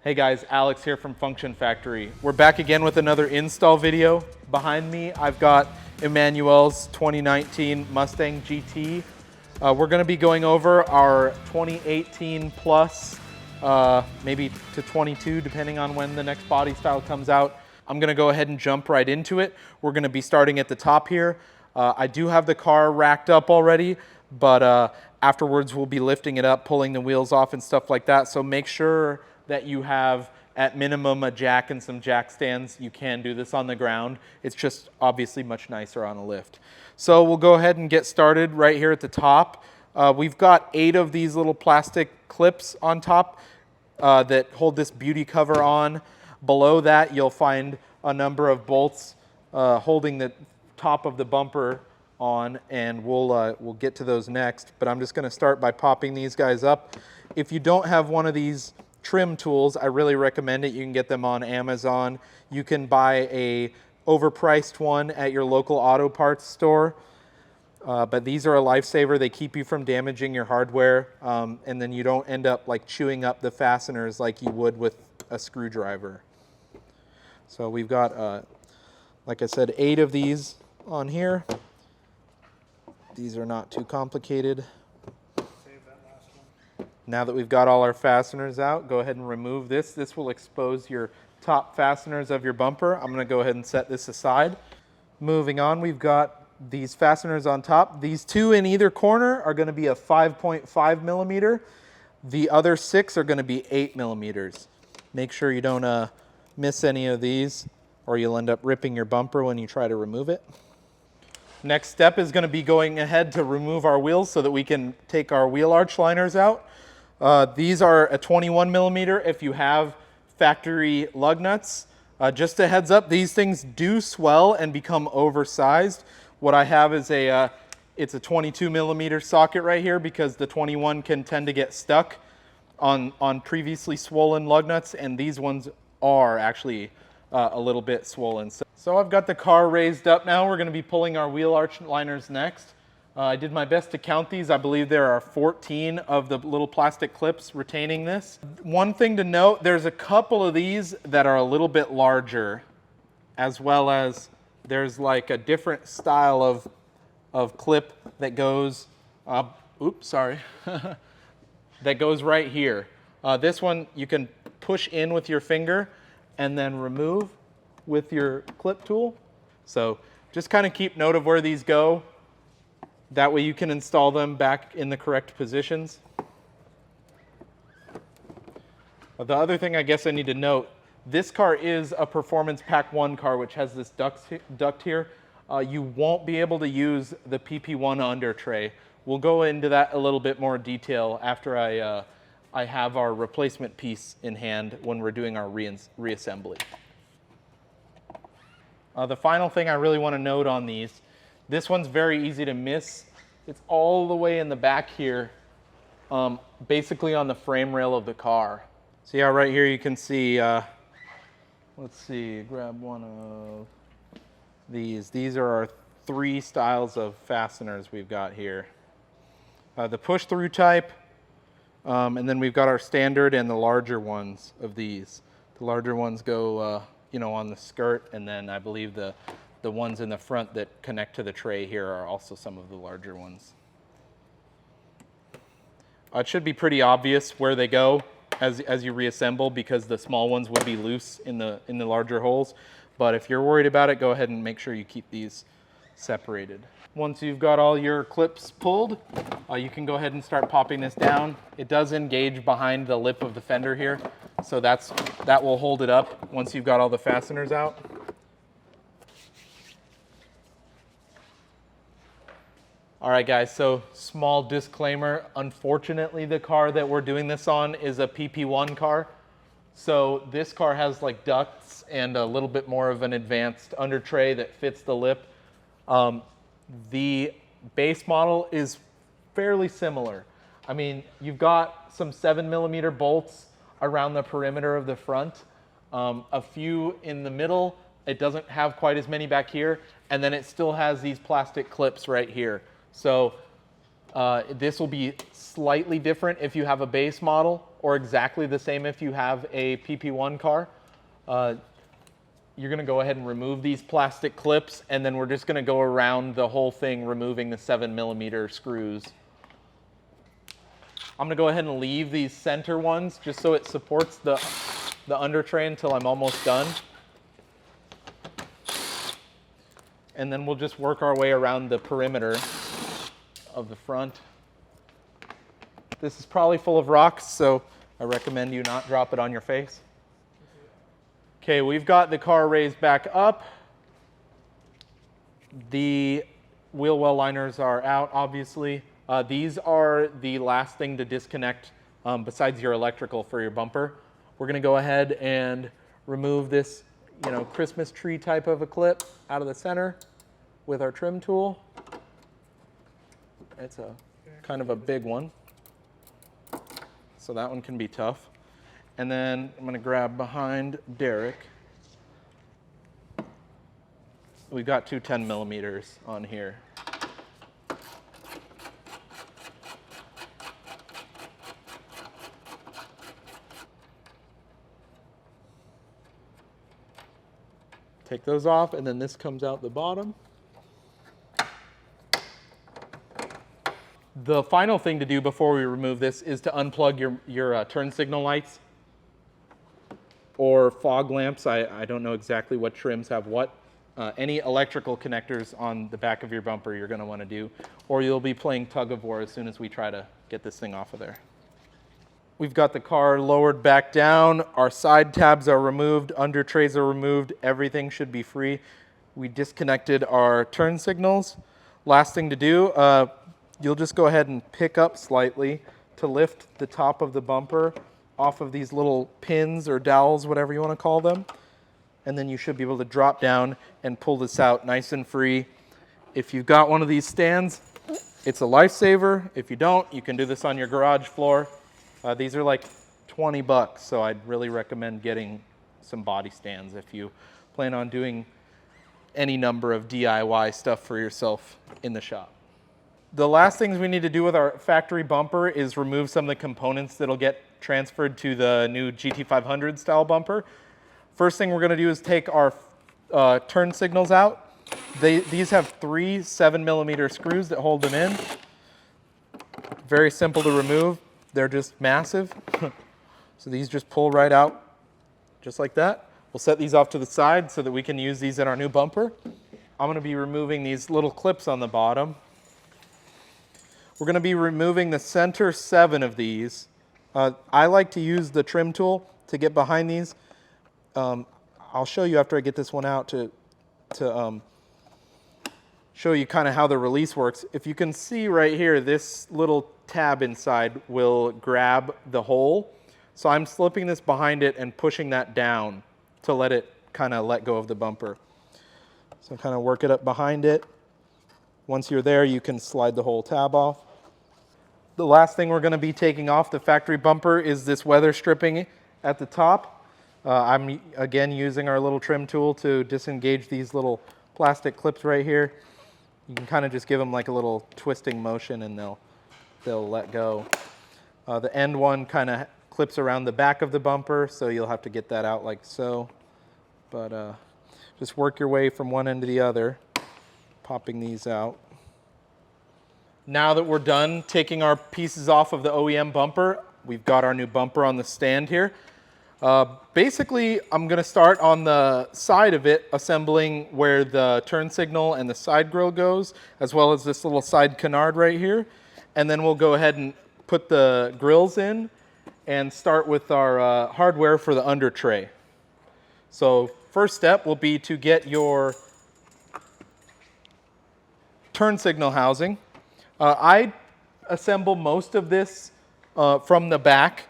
Hey guys, Alex here from Function Factory. We're back again with another install video. Behind me, I've got Emmanuel's 2019 Mustang GT. We're gonna be going over our 2018 plus, maybe to 22, depending on when the next body style comes out. I'm gonna go ahead and jump right into it. We're gonna be starting at the top here. I do have the car racked up already, but afterwards we'll be lifting it up, pulling the wheels off and stuff like that. So make sure that you have at minimum a jack and some jack stands. You can do this on the ground. It's just obviously much nicer on a lift. So we'll go ahead and get started right here at the top. We've got 8 of these little plastic clips on top that hold this beauty cover on. Below that you'll find a number of bolts holding the top of the bumper on, and we'll get to those next. But I'm just going to start by popping these guys up. If you don't have one of these trim tools, I really recommend it. You can get them on Amazon. You can buy a overpriced one at your local auto parts store. But these are a lifesaver. They keep you from damaging your hardware, and then you don't end up like chewing up the fasteners like you would with a screwdriver. So we've got, like I said, 8 of these on here. These are not too complicated. Now that we've got all our fasteners out, go ahead and remove this. This will expose your top fasteners of your bumper. I'm going to go ahead and set this aside. Moving on, we've got these fasteners on top. These 2 in either corner are going to be a 5.5 millimeter. The other 6 are going to be 8 millimeters. Make sure you don't miss any of these, or you'll end up ripping your bumper when you try to remove it. Next step is going to be going ahead to remove our wheels so that we can take our wheel arch liners out. These are a 21 millimeter if you have factory lug nuts. Just a heads up, these things do swell and become oversized. What I have is it's a 22 millimeter socket right here because the 21 can tend to get stuck on previously swollen lug nuts, and these ones are actually a little bit swollen. So I've got the car raised up now. We're going to be pulling our wheel arch liners next. I did my best to count these. I believe there are 14 of the little plastic clips retaining this. One thing to note, there's a couple of these that are a little bit larger, as well as there's like a different style of clip that goes, that goes right here. This one you can push in with your finger and then remove with your clip tool. So just kind of keep note of where these go. That way you can install them back in the correct positions. The other thing I guess I need to note, this car is a Performance Pack 1 car, which has this duct here. You won't be able to use the PP1 under tray. We'll go into that a little bit more detail after I have our replacement piece in hand when we're doing our reassembly. The final thing I really want to note on these, this one's very easy to miss. It's all the way in the back here, basically on the frame rail of the car. So yeah, right here you can see, let's see, grab one of these. These are our 3 styles of fasteners we've got here. The push-through type, and then we've got our standard and the larger ones of these. The larger ones go, on the skirt, and then I believe the ones in the front that connect to the tray here are also some of the larger ones. It should be pretty obvious where they go as you reassemble, because the small ones would be loose in the larger holes. But if you're worried about it, go ahead and make sure you keep these separated. Once you've got all your clips pulled, you can go ahead and start popping this down. It does engage behind the lip of the fender here, so that will hold it up once you've got all the fasteners out. All right guys, so small disclaimer. Unfortunately, the car that we're doing this on is a PP1 car. So this car has like ducts and a little bit more of an advanced under tray that fits the lip. The base model is fairly similar. I mean, you've got some 7 millimeter bolts around the perimeter of the front, a few in the middle. It doesn't have quite as many back here, and then it still has these plastic clips right here. So This will be slightly different if you have a base model, or exactly the same if you have a PP1 car. You're gonna go ahead and remove these plastic clips, and then we're just gonna go around the whole thing, removing the 7mm screws. I'm gonna go ahead and leave these center ones just so it supports the under tray until I'm almost done. And then we'll just work our way around the perimeter of the front. This is probably full of rocks, so I recommend you not drop it on your face. Okay, we've got the car raised back up. The wheel well liners are out, obviously. These are the last thing to disconnect besides your electrical for your bumper. We're gonna go ahead and remove this, Christmas tree type of a clip out of the center with our trim tool. It's a kind of a big one, so that one can be tough. And then I'm gonna grab behind Derek. We've got two 10mm on here. Take those off, and then this comes out the bottom. The final thing to do before we remove this is to unplug your turn signal lights or fog lamps. I don't know exactly what trims have what. Any electrical connectors on the back of your bumper you're going to want to do, or you'll be playing tug of war as soon as we try to get this thing off of there. We've got the car lowered back down. Our side tabs are removed, under trays are removed. Everything should be free. We disconnected our turn signals. Last thing to do, you'll just go ahead and pick up slightly to lift the top of the bumper off of these little pins or dowels, whatever you want to call them. And then you should be able to drop down and pull this out nice and free. If you've got one of these stands, it's a lifesaver. If you don't, you can do this on your garage floor. These are like 20 bucks, so I'd really recommend getting some body stands if you plan on doing any number of DIY stuff for yourself in the shop. The last things we need to do with our factory bumper is remove some of the components that'll get transferred to the new GT500 style bumper. First thing we're gonna do is take our turn signals out. These have 3 7mm screws that hold them in. Very simple to remove. They're just massive. So these just pull right out, just like that. We'll set these off to the side so that we can use these in our new bumper. I'm gonna be removing these little clips on the bottom. We're gonna be removing the center 7 of these. I like to use the trim tool to get behind these. I'll show you after I get this one out to show you kind of how the release works. If you can see right here, this little tab inside will grab the hole. So I'm slipping this behind it and pushing that down to let it kind of let go of the bumper. So kind of work it up behind it. Once you're there, you can slide the whole tab off. The last thing we're going to be taking off the factory bumper is this weather stripping at the top. I'm again using our little trim tool to disengage these little plastic clips right here. You can kind of just give them like a little twisting motion and they'll let go. The end one kind of clips around the back of the bumper, so you'll have to get that out like so. But just work your way from one end to the other, popping these out. Now that we're done taking our pieces off of the OEM bumper, we've got our new bumper on the stand here. Basically, I'm going to start on the side of it, assembling where the turn signal and the side grille goes, as well as this little side canard right here. And then we'll go ahead and put the grills in and start with our hardware for the under tray. So first step will be to get your turn signal housing. I assemble most of this from the back.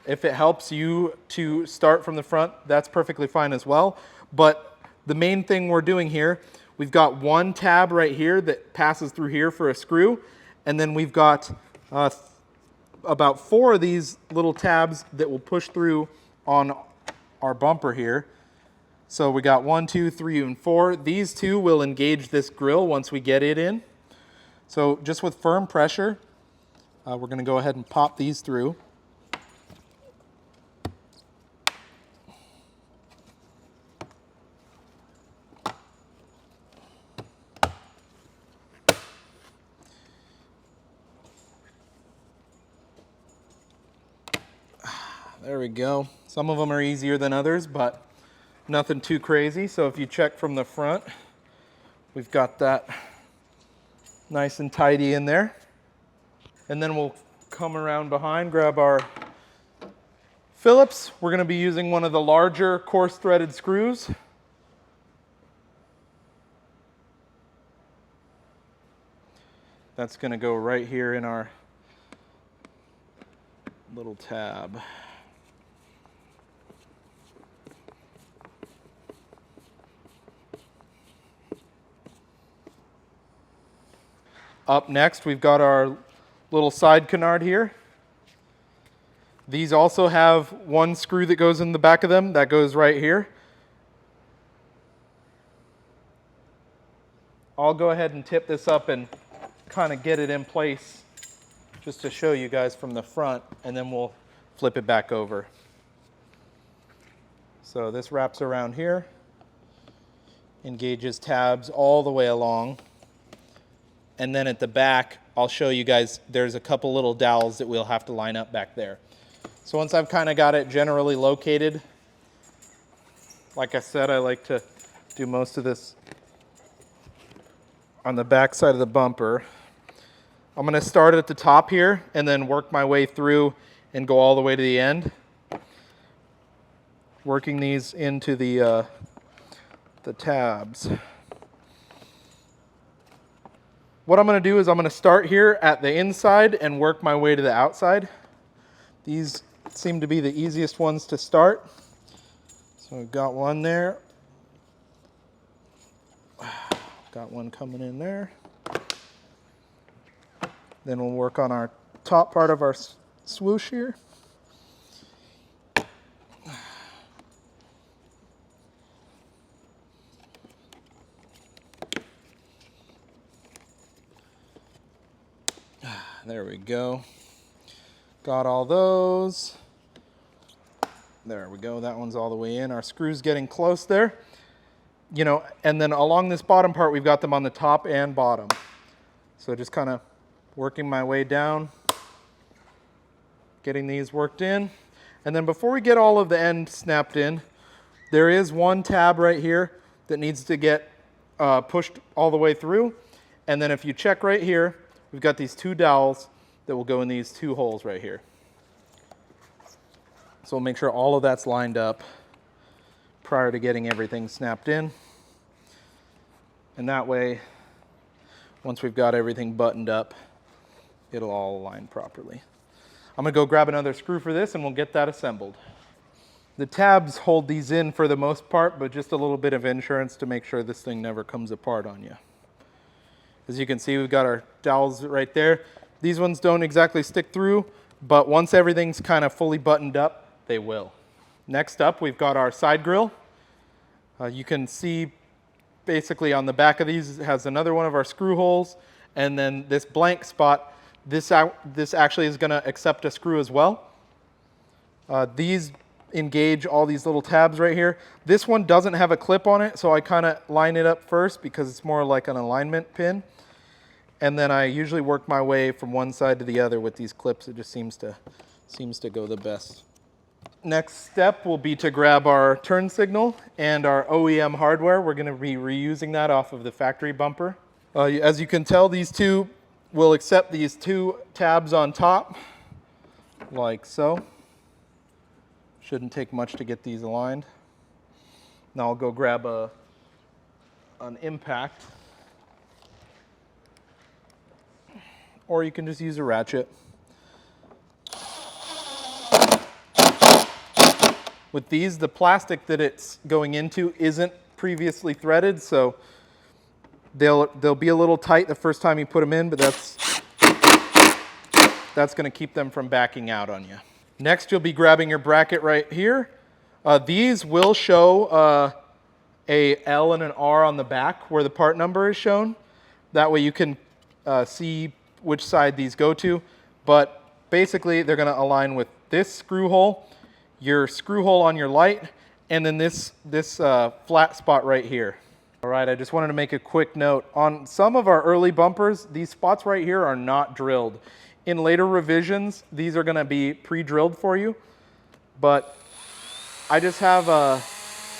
If it helps you to start from the front, that's perfectly fine as well. But the main thing we're doing here, we've got one tab right here that passes through here for a screw. And then we've got about 4 of these little tabs that will push through on our bumper here. So we got 1, 2, 3, and 4. These 2 will engage this grill once we get it in. So just with firm pressure, we're going to go ahead and pop these through. There we go. Some of them are easier than others, but nothing too crazy. So if you check from the front, we've got that nice and tidy in there. And then we'll come around behind, grab our Phillips. We're going to be using one of the larger coarse threaded screws. That's going to go right here in our little tab. Up next, we've got our little side canard here. These also have one screw that goes in the back of them. That goes right here. I'll go ahead and tip this up and kind of get it in place just to show you guys from the front, and then we'll flip it back over. So this wraps around here, engages tabs all the way along. And then at the back, I'll show you guys, there's a couple little dowels that we'll have to line up back there. So once I've kind of got it generally located, like I said, I like to do most of this on the back side of the bumper. I'm going to start at the top here and then work my way through and go all the way to the end. Working these into the tabs. What I'm going to do is I'm going to start here at the inside and work my way to the outside. These seem to be the easiest ones to start. So we've got one there. Got one coming in there. Then we'll work on our top part of our swoosh here. There we go. Got all those. There we go. That one's all the way in. Our screw's getting close there. You know, and then along this bottom part, we've got them on the top and bottom. So just kind of working my way down, getting these worked in. And then before we get all of the end snapped in, there is one tab right here that needs to get pushed all the way through. And then if you check right here, we've got these two dowels that will go in these two holes right here. So we'll make sure all of that's lined up prior to getting everything snapped in. And that way, once we've got everything buttoned up, it'll all align properly. I'm going to go grab another screw for this and we'll get that assembled. The tabs hold these in for the most part, but just a little bit of insurance to make sure this thing never comes apart on you. As you can see, we've got our dowels right there. These ones don't exactly stick through, but once everything's kind of fully buttoned up, they will. Next up, we've got our side grill. You can see basically on the back of these, it has another one of our screw holes, and then this blank spot, this actually is going to accept a screw as well. These engage all these little tabs right here. This one doesn't have a clip on it, so I kind of line it up first because it's more like an alignment pin. And then I usually work my way from one side to the other with these clips. It just seems to go the best. Next step will be to grab our turn signal and our OEM hardware. We're going to be reusing that off of the factory bumper. As you can tell, these two will accept these two tabs on top, like so. Shouldn't take much to get these aligned. Now I'll go grab an impact, or you can just use a ratchet. With these, the plastic that it's going into isn't previously threaded, so they'll be a little tight the first time you put them in, but that's going to keep them from backing out on you. Next, you'll be grabbing your bracket right here. These will show a L and an R on the back where the part number is shown. That way you can see which side these go to, but basically they're going to align with this screw hole, your screw hole on your light, and then this flat spot right here. All right, I just wanted to make a quick note. On some of our early bumpers, these spots right here are not drilled. In later revisions, these are going to be pre-drilled for you, but I just have a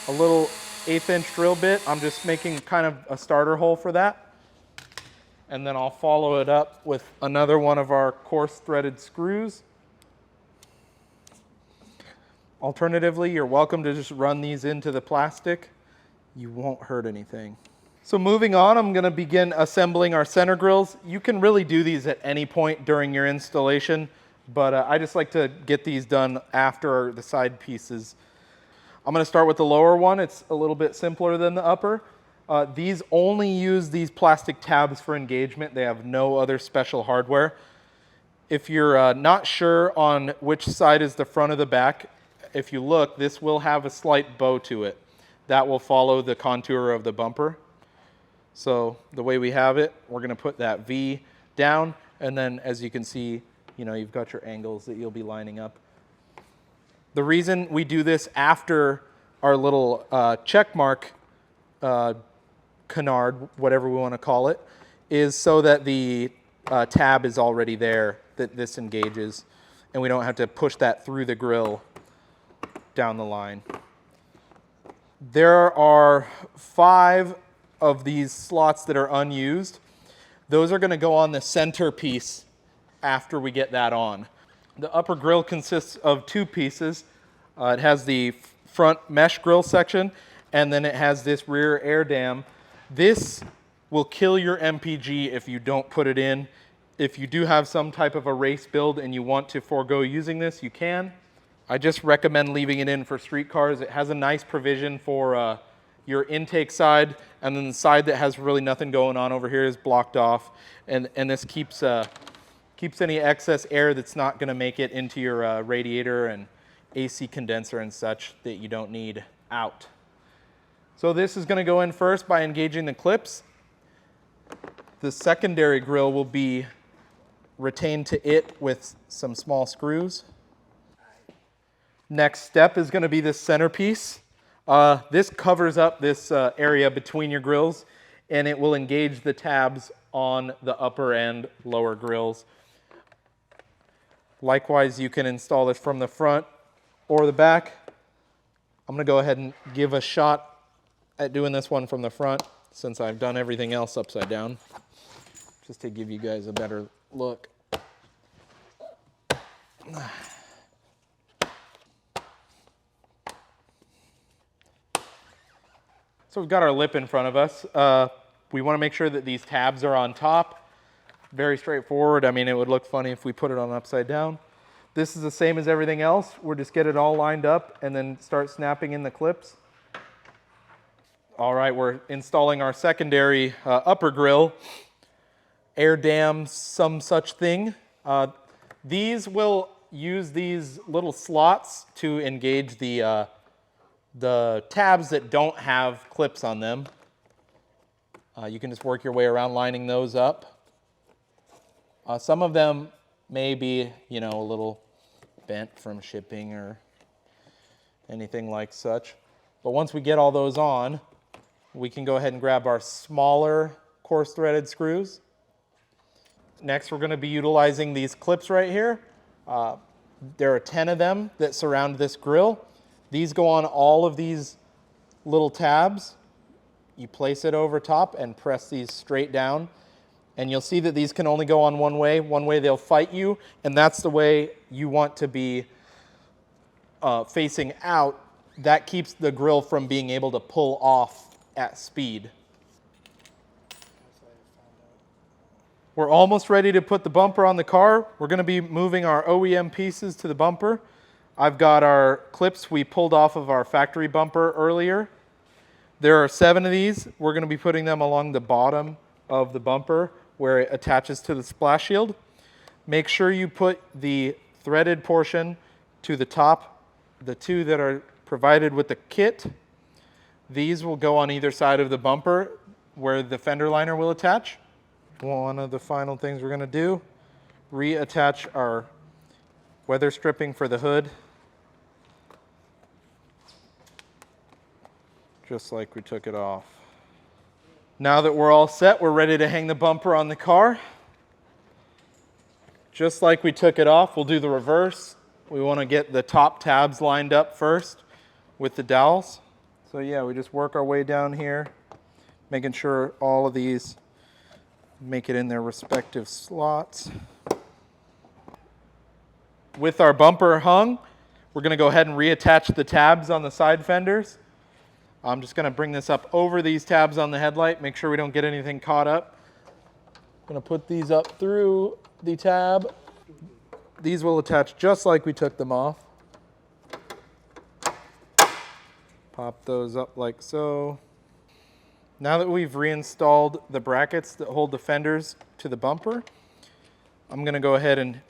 little 1/8 inch drill bit. I'm just making kind of a starter hole for that. And then I'll follow it up with another one of our coarse threaded screws. Alternatively, you're welcome to just run these into the plastic. You won't hurt anything. So moving on, I'm going to begin assembling our center grills. You can really do these at any point during your installation, but I just like to get these done after the side pieces. I'm going to start with the lower one. It's a little bit simpler than the upper. These only use these plastic tabs for engagement. They have no other special hardware. If you're not sure on which side is the front or the back, if you look, this will have a slight bow to it. That will follow the contour of the bumper. So the way we have it, we're going to put that V down, and then as you can see, you've got your angles that you'll be lining up. The reason we do this after our little check mark canard, whatever we want to call it, is so that the tab is already there, that this engages, and we don't have to push that through the grill down the line. There are 5 of these slots that are unused. Those are going to go on the center piece after we get that on. The upper grill consists of 2 pieces. It has the front mesh grill section, and then it has this rear air dam. This will kill your MPG if you don't put it in. If you do have some type of a race build and you want to forego using this, you can. I just recommend leaving it in for street cars. It has a nice provision for your intake side, and then the side that has really nothing going on over here is blocked off, and this keeps any excess air that's not going to make it into your radiator and AC condenser and such that you don't need out. So this is going to go in first by engaging the clips. The secondary grill will be retained to it with some small screws. Next step is going to be this centerpiece. This covers up this area between your grills, and it will engage the tabs on the upper and lower grills. Likewise, you can install this from the front or the back. I'm going to go ahead and give a shot at doing this one from the front, since I've done everything else upside down, just to give you guys a better look. So we've got our lip in front of us. We want to make sure that these tabs are on top. Very straightforward. I mean, it would look funny if we put it on upside down. This is the same as everything else. We'll just get it all lined up and then start snapping in the clips. All right, we're installing our secondary upper grill, air dam, some such thing. These will use these little slots to engage the tabs that don't have clips on them. You can just work your way around lining those up. Some of them may be, a little bent from shipping or anything like such. But once we get all those on, we can go ahead and grab our smaller coarse threaded screws. Next, we're going to be utilizing these clips right here. There are 10 of them that surround this grill. These go on all of these little tabs. You place it over top and press these straight down. And you'll see that these can only go on one way. One way they'll fight you, and that's the way you want to be facing out. That keeps the grill from being able to pull off at speed. We're almost ready to put the bumper on the car. We're going to be moving our OEM pieces to the bumper. I've got our clips we pulled off of our factory bumper earlier. There are 7 of these. We're going to be putting them along the bottom of the bumper where it attaches to the splash shield. Make sure you put the threaded portion to the top, the 2 that are provided with the kit. These will go on either side of the bumper where the fender liner will attach. One of the final things we're gonna do, reattach our weather stripping for the hood, just like we took it off. Now that we're all set, we're ready to hang the bumper on the car. Just like we took it off, we'll do the reverse. We want to get the top tabs lined up first with the dowels. So yeah, we just work our way down here, making sure all of these make it in their respective slots. With our bumper hung, we're going to go ahead and reattach the tabs on the side fenders. I'm just going to bring this up over these tabs on the headlight, make sure we don't get anything caught up. I'm going to put these up through the tab. These will attach just like we took them off. Pop those up like so. Now that we've reinstalled the brackets that hold the fenders to the bumper, I'm going to go ahead and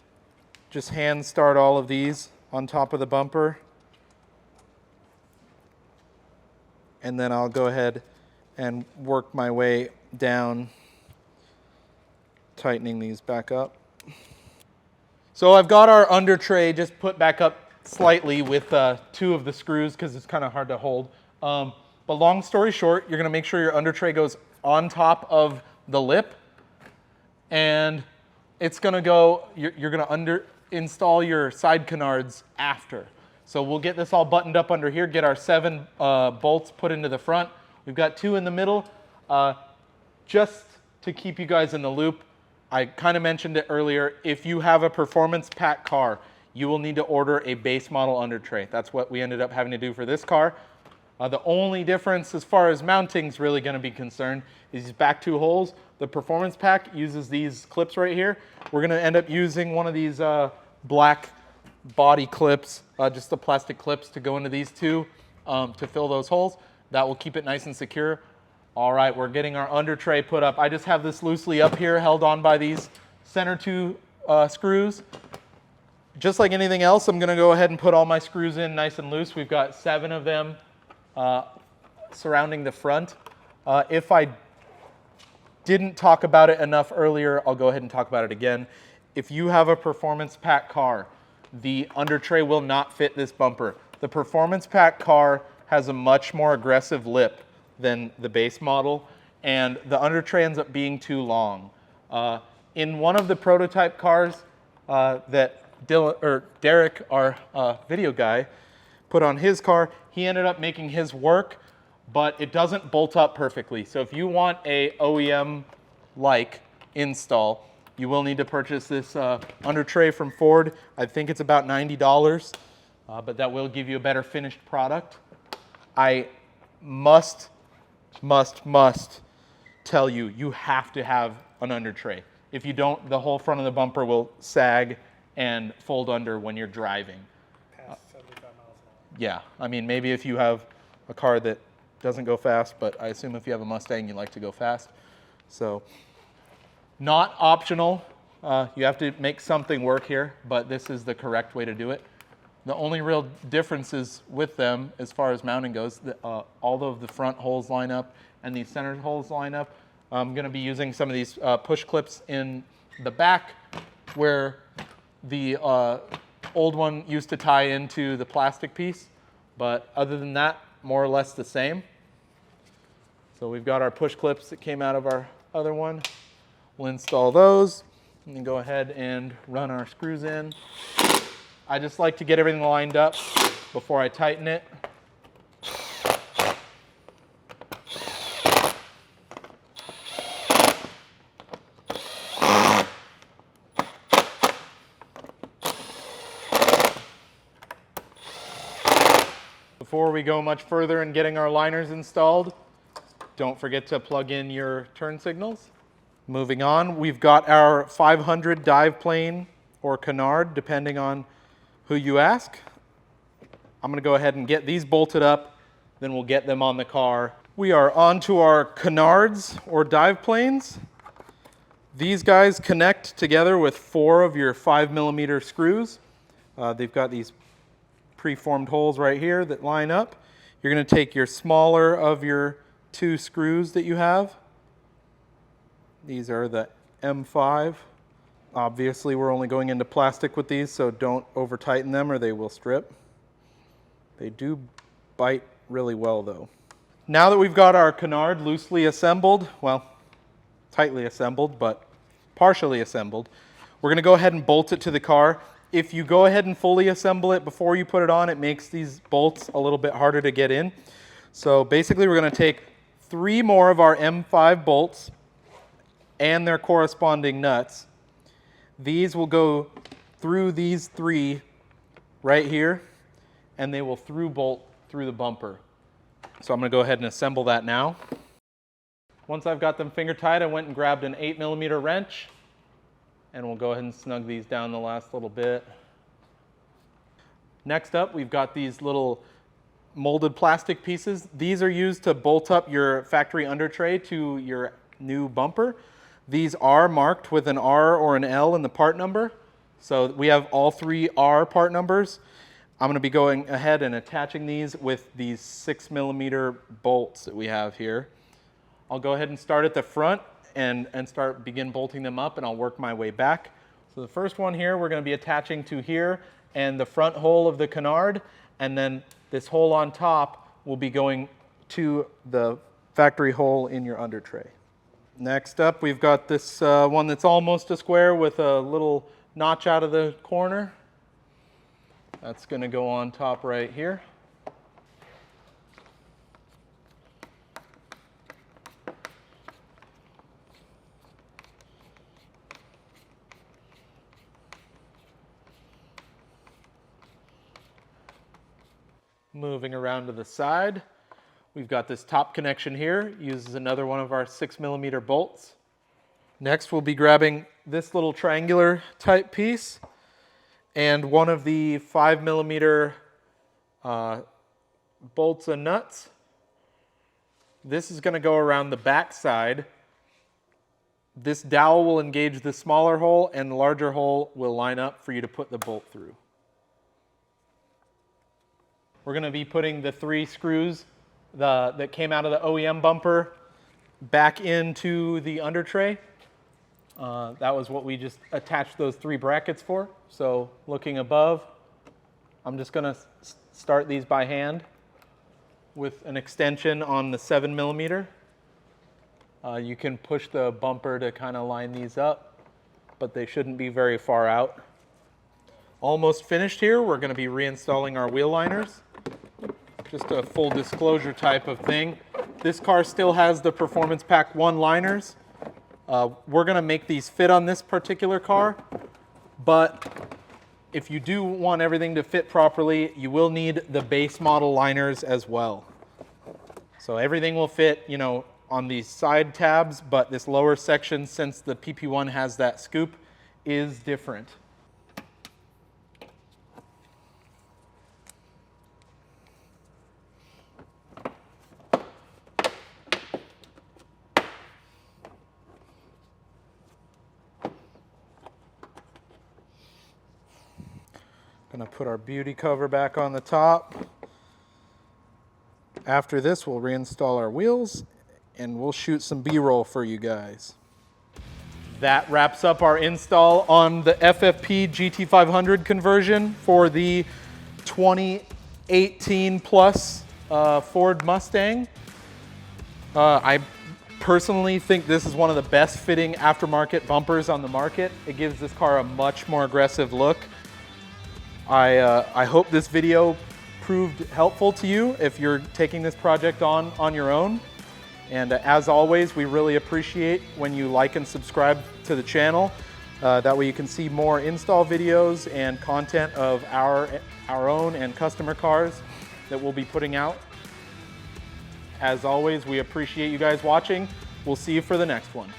just hand start all of these on top of the bumper. And then I'll go ahead and work my way down, tightening these back up. So I've got our under tray just put back up slightly with 2 of the screws because it's kind of hard to hold. But long story short, you're going to make sure your under tray goes on top of the lip, and it's going to go, you're going to install your side canards after. So we'll get this all buttoned up under here, get our 7 bolts put into the front. We've got 2 in the middle. Just to keep you guys in the loop, I kind of mentioned it earlier, if you have a performance pack car, you will need to order a base model under tray. That's what we ended up having to do for this car. The only difference as far as mounting is really going to be concerned is these back 2 holes. The performance pack uses these clips right here. We're going to end up using one of these black body clips, just the plastic clips to go into these 2 to fill those holes. That will keep it nice and secure. All right, we're getting our under tray put up. I just have this loosely up here held on by these center 2 screws. Just like anything else, I'm going to go ahead and put all my screws in nice and loose. We've got 7 of them surrounding the front. If I didn't talk about it enough earlier, I'll go ahead and talk about it again. If you have a performance pack car, the under tray will not fit this bumper. The performance pack car has a much more aggressive lip than the base model, and the under tray ends up being too long. In one of the prototype cars that Derek, our video guy, put on his car, he ended up making his work, but it doesn't bolt up perfectly. So if you want a OEM-like install, you will need to purchase this under tray from Ford. I think it's about $90, but that will give you a better finished product. I must tell you, you have to have an under tray. If you don't, the whole front of the bumper will sag and fold under when you're driving. Past 75 miles an hour. Yeah, I mean, maybe if you have a car that doesn't go fast, but I assume if you have a Mustang, you like to go fast. So, not optional. You have to make something work here, but this is the correct way to do it. The only real differences with them as far as mounting goes, all of the front holes line up and these center holes line up. I'm going to be using some of these push clips in the back where the old one used to tie into the plastic piece, but other than that, more or less the same. So we've got our push clips that came out of our other one. We'll install those and then go ahead and run our screws in. I just like to get everything lined up before I tighten it. Before we go much further in getting our liners installed, don't forget to plug in your turn signals. Moving on, we've got our 500 dive plane or canard, depending on who you ask. I'm going to go ahead and get these bolted up, then we'll get them on the car. We are on to our canards or dive planes. These guys connect together with 4 of your 5mm screws. They've got these preformed holes right here that line up. You're going to take your smaller of your 2 screws that you have. These are the M5. Obviously, we're only going into plastic with these, so don't over tighten them or they will strip. They do bite really well though. Now that we've got our canard loosely assembled, well, tightly assembled, but partially assembled, we're gonna go ahead and bolt it to the car. If you go ahead and fully assemble it before you put it on, it makes these bolts a little bit harder to get in. So basically we're gonna take 3 more of our M5 bolts and their corresponding nuts. These will go through these 3 right here, and they will through bolt through the bumper. So I'm gonna go ahead and assemble that now. Once I've got them finger tight, I went and grabbed an 8mm wrench, and we'll go ahead and snug these down the last little bit. Next up, we've got these little molded plastic pieces. These are used to bolt up your factory under tray to your new bumper. These are marked with an R or an L in the part number. So we have all 3 R part numbers. I'm gonna be going ahead and attaching these with these 6mm bolts that we have here. I'll go ahead and start at the front and begin bolting them up, and I'll work my way back. So the first one here, we're gonna be attaching to here and the front hole of the canard, and then this hole on top will be going to the factory hole in your under tray. Next up, we've got this one that's almost a square with a little notch out of the corner. That's gonna go on top right here. Moving around to the side, we've got this top connection here, uses another one of our 6mm bolts. Next, we'll be grabbing this little triangular type piece and one of the 5mm bolts and nuts. This is going to go around the back side. This dowel will engage the smaller hole, and the larger hole will line up for you to put the bolt through. We're going to be putting the 3 screws that came out of the OEM bumper back into the under tray. That was what we just attached those 3 brackets for. So looking above, I'm just going to start these by hand with an extension on the 7mm. You can push the bumper to kind of line these up, but they shouldn't be very far out. Almost finished here. We're going to be reinstalling our wheel liners. Just a full disclosure type of thing. This car still has the Performance Pack 1 liners. We're going to make these fit on this particular car, but if you do want everything to fit properly, you will need the base model liners as well. So everything will fit, you know, on these side tabs, but this lower section, since the PP1 has that scoop, is different. Gonna put our beauty cover back on the top. After this, we'll reinstall our wheels and we'll shoot some B-roll for you guys. That wraps up our install on the FFP GT500 conversion for the 2018 plus Ford Mustang. I personally think this is one of the best fitting aftermarket bumpers on the market. It gives this car a much more aggressive look. I hope this video proved helpful to you if you're taking this project on your own. And as always, we really appreciate when you like and subscribe to the channel. That way you can see more install videos and content of our own and customer cars that we'll be putting out. As always, we appreciate you guys watching. We'll see you for the next one.